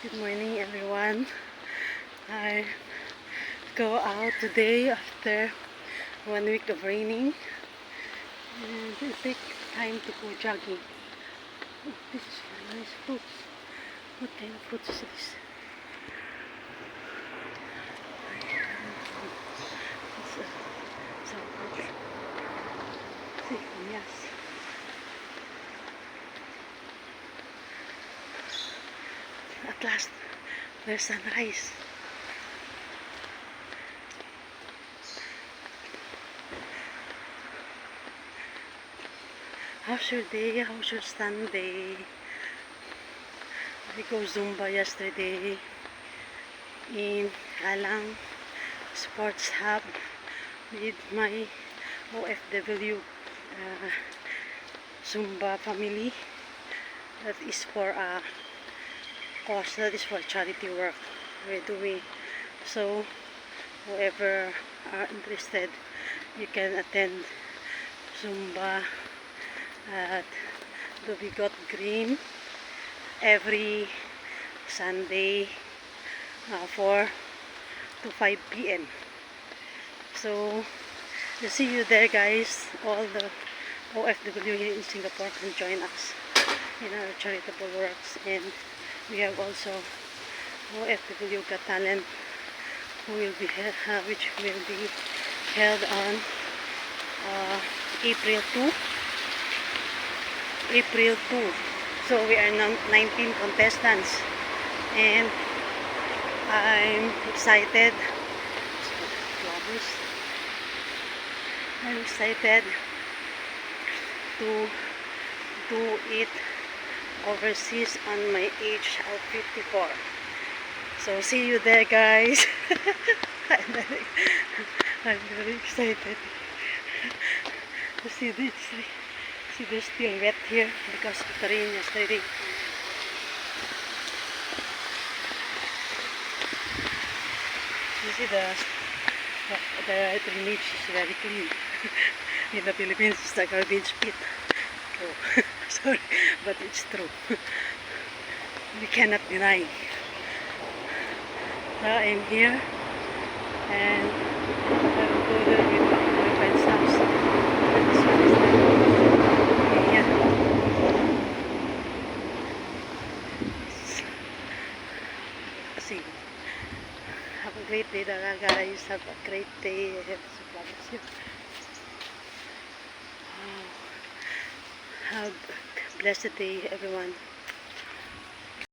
Good morning, everyone. I go out today after 1 week of raining, and it take time to go jogging. Oh, this is very nice fruits. What kind of fruits is this? It's some fruits. See, yes. At last, there's sunrise. How's your day? How's your Sunday? I go Zumba yesterday in Alang Sports Hub with my OFW Zumba family. That is for a cause, that is for charity work we're doing. So whoever are interested, you can attend Zumba at the We Got Green every Sunday 4 to 5 p.m. So we'll see you there, guys. All the OFW here in Singapore can join us in our charitable works, and we have also OFW Got Talent, who will be which will be held on April 2. So we are 19 contestants, and I'm excited. I'm excited to do it overseas on my age of 54. So see you there, guys. I'm very excited to see this. See, they're still wet here because of the rain yesterday. You see the drainage is very clean. In the Philippines, it's the garbage pit. Oh, sorry, but it's true. We cannot deny. Now I'm here, and I will go there with my boyfriend's house. And this one is here. See. Have a great day, guys. Have a great day. Have a blessed day, everyone.